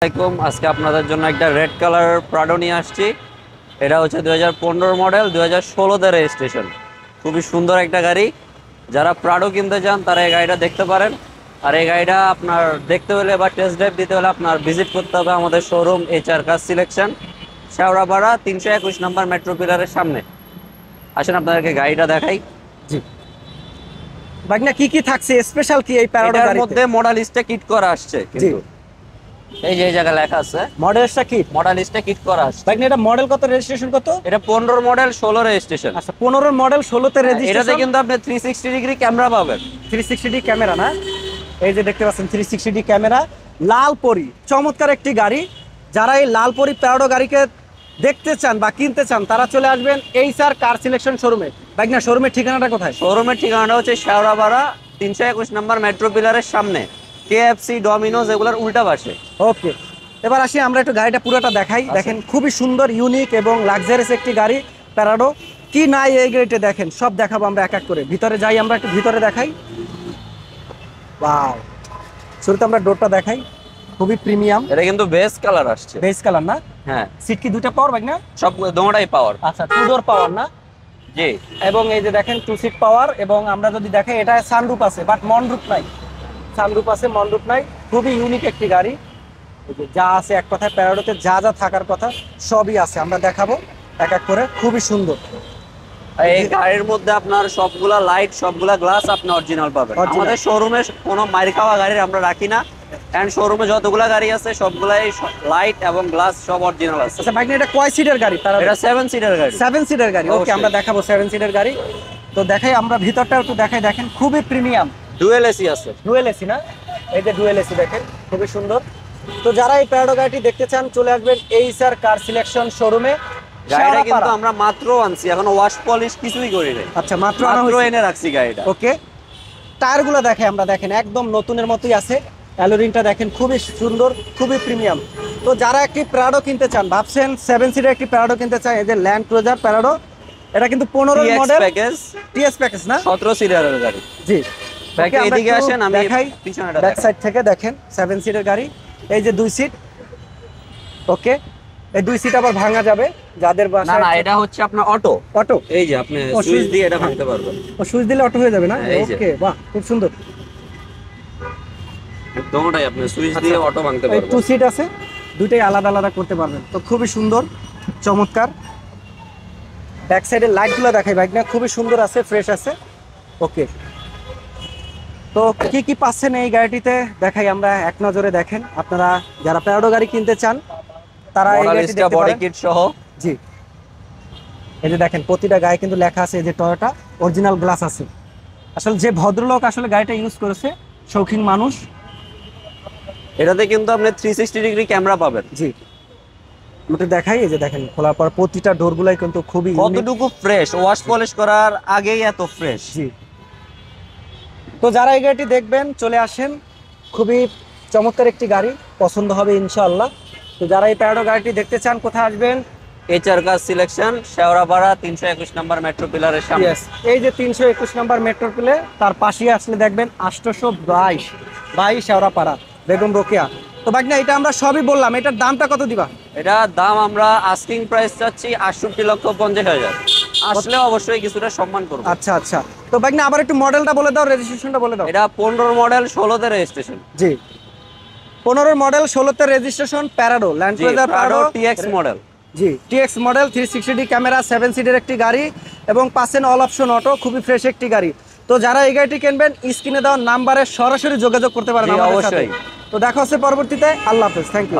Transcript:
আজকে আপনাদের জন্য একটা রেড কালার প্রাডো নিয়ে আসছি। এটা হচ্ছে 2015 মডেল, 2016তে রেজিস্ট্রেশন। খুবই সুন্দর একটা গাড়ি। যারা প্রাডো কিনতে চান তারা এই গাড়িটা দেখতে পারেন। আর এই গাড়িটা আপনার দেখতে হলে বা টেস্ট ড্রাইভ দিতে হলে আপনার ভিজিট করতে হবে আমাদের showroom HR car selection, Shewrapara 321 নম্বর মেট্রো পিলারের সামনে। আসেন আপনাদেরকে গাড়িটা দেখাই। জি ভাগনা, কি কি থাকছে স্পেশাল কি এই প্যারাডো গাড়িতে? মধ্যে মডেলিস্টে কিট করা আসছে, কিন্তু এই যে এই জায়গা লেখা আছে মডেলটা কি? মডেলিস্টে কিট করা আসছে। ভাগনা এটা মডেল কত, রেজিস্ট্রেশন কত? এটা 15 মডেল 16 রেজিস্ট্রেশন। আচ্ছা 15 মডেল 16 তে রেজিস্ট্রেশন। এটাতে কিন্তু আপনি 360 ডিগ্রি ক্যামেরা পাবেন। 360 ডি ক্যামেরা না? এই যে দেখতে পাচ্ছেন 360 ডি ক্যামেরা, লাল পরি, চমৎকার একটি গাড়ি। যারা এই লাল পরি প্যারাডো গাড়িকে দেখতে চান বা কিনতে চান তারা চলে আসবেন HR কার সিলেকশন শোরুমে। ভাগনা শোরুমের ঠিকানাটা কোথায়? শোরুমের ঠিকানাটা হচ্ছে শেওড়াপাড়া 321 নম্বর মেট্রো পিলারের সামনে, KFC ডমিনোজ এগুলোর উল্টা পাশে। ওকে, এবার আসি আমরা একটু গাড়িটা পুরোটা দেখাই। দেখেন খুবই সুন্দর, ইউনিক এবং লাক্সারিয়াস একটি গাড়ি প্যারাডো। কি নাই এই গাড়িতে দেখেন, সব দেখাবো আমরা এক এক করে। ভিতরে যাই, আমরা একটু ভিতরে দেখাই। ওয়াও, শুরুতে আমরা ডোরটা দেখাই, খুবই প্রিমিয়াম। এটা কিন্তু বেস কালার আসছে। বেস কালার না? হ্যাঁ। সিট কি দুটো পাওয়ার ভাগনা? সব দুটোটাই পাওয়ার। আচ্ছা, টু ডোর পাওয়ার না? জি। এবং এই যে দেখেন 2 সিট পাওয়ার। এবং আমরা যদি দেখাই এটা সানরুফ আছে, বাট মনরুফ নাই। সানরুফ আছে, মনরুফ নাই। খুবই ইউনিক একটি গাড়ি। যা আছে এক কথায় প্যারাডোতে যা যা থাকার কথা সবই আছে, আমরা দেখাবো এক এক করে। খুবই সুন্দর। এই গাড়ির মধ্যে আপনার সবগুলা লাইট, সবগুলা গ্লাস আপনি অরিজিনাল পাবেন। আমাদের শোরুমে কোনো মাইর খাওয়া গাড়ি আমরা রাখি না, এন্ড শোরুমে যতগুলা গাড়ি আছে সবগুলাই লাইট এবং গ্লাস সব অরিজিনাল আছে। আচ্ছা ভাই, এটা কয় সিটের গাড়ি? এটা 7 সিটার গাড়ি। 7 সিটের গাড়ি। ওকে, আমরা দেখাবো 7 সিটের গাড়ি। তো দেখাই আমরা ভিতরটা একটু দেখাই। দেখেন খুবই প্রিমিয়াম। ডুয়েল এসি আছে। ডুয়েল এসি না? এই যে ডুয়েল এসি দেখেন, খুবই সুন্দর। তো যারা এই প্যারাডো গাড়িটি দেখতে চান চলে আসবেন HR কার সিলেকশন শোরুমে। গাড়িটা কিন্তু আমরা মাত্র আনছি, এখনো ওয়াশ পলিশ কিছুই করি নাই। আচ্ছা, মাত্র এনে রাখছি গাড়িটা। ওকে, টায়ারগুলো দেখাই আমরা। দেখেন একদম নতুনের মতোই আছে। অ্যালোরিংটা দেখেন খুবই সুন্দর, খুবই প্রিমিয়াম। তো যারা একটি প্যারাডো কিনতে চান, ভাবছেন 7 সিটের একটি প্যারাডো কিনতে চান, এই যে ল্যান্ড ক্রুজার প্যারাডো, এটা কিন্তু 15 মডেল TS প্যাকেজ না? 17 সিটারের গাড়ি। জি। এদিকে আসেন, আমি দেখাই পিছনেটা ব্যাক সাইড থেকে। দেখেন 7 সিটের গাড়ি। এই যে 2 সিট। ওকে, এই 2 সিট আবার ভাঙা যাবে যাদের বাসায়। না না, এটা হচ্ছে আপনার অটো। অটো? এই যে আপনি সুইচ দিয়ে এটা ভাঙতে পারবেন। ও, সুইচ দিলে অটো হয়ে যাবে না? ওকে, বাহ, খুব সুন্দর। দুটোটাই আপনি সুইচ দিয়ে অটো ভাঙতে এই পারবেন। 2 সিট আছে, দুটোই আলাদা আলাদা করতে পারবেন। তো খুবই সুন্দর, চমৎকার। ব্যাক সাইডের লাইটগুলো দেখাই ভাই না, খুবই সুন্দর আছে, ফ্রেশ আছে। ওকে, তো কি কি পাচ্ছেন এই গাড়িটিতে দেখাই আমরা এক নজরে। দেখেন আপনারা যারা প্যারাডো গাড়ি কিনতে চান তারা এই গাড়িটি দেখতে বডি পারেন। কিট সহ। জি, এই যে দেখেন প্রতিটা গায়ে কিন্তু লেখা আছে, এই যে টয়োটা অরিজিনাল গ্লাস আছে। আসলে যে ভদ্রলোক আসলে গাড়িটা ইউজ করেছে, শৌখিন মানুষ। এটাতে কিন্তু আপনি 360 ডিগ্রি ক্যামেরা পাবেন। জি, আমাকে দেখাই। এই যে দেখেন খোলার পর প্রতিটা ডোরগুলাই কিন্তু খুবই কতটুকু ফ্রেশ, ওয়াশ পলিশ করার আগেই এত ফ্রেশ। জি। তো যারা এই গাড়িটি দেখবেন চলে আসেন, খুবই চমৎকার একটি গাড়ি, পছন্দ হবে ইনশাআল্লাহ। তো যারা এই প্যারাডো গাড়িটি দেখতে চান কোথায় আসবেন? HR কার সিলেকশন, শেওড়াপাড়া 321 নম্বর মেট্রো পিলারের সামনে। এই যে 321 নম্বর মেট্রো পিলে, তার পাশেই আসলে দেখবেন 822 শেওড়াপাড়া, বেগম রোকেয়া। তো ভাগনা এটা আমরা সবই বললাম, এটার দামটা কত দিবা? এটা দাম আমরা আস্কিং প্রাইস চাচ্ছি 68,50,000। আসলে অবশ্যই কিছুটা সম্মান করব। আচ্ছা আচ্ছা। তো ভাগনা আবার একটু মডেলটা বলে দাও, রেজিস্ট্রেশনটা বলে দাও। এটা 15 মডেল 16তে রেজিস্ট্রেশন। জি, 15 মডেল 16তে registration, Prado, Land Cruiser Prado TX model. জি, TX মডেল, 360 ডি ক্যামেরা, 7 সিটের একটি গাড়ি এবং পাচ্ছেন অল অপশন অটো, খুবই ফ্রেশ একটি গাড়ি। তো যারা এই গাড়িটি কিনবেন স্ক্রিনে দেওয়া নাম্বারে সরাসরি যোগাযোগ করতে পারেন আমাদের সাথে। তো দেখা হচ্ছে পরবর্তীতে। আল্লাহ হাফেজ, থ্যাংক ইউ।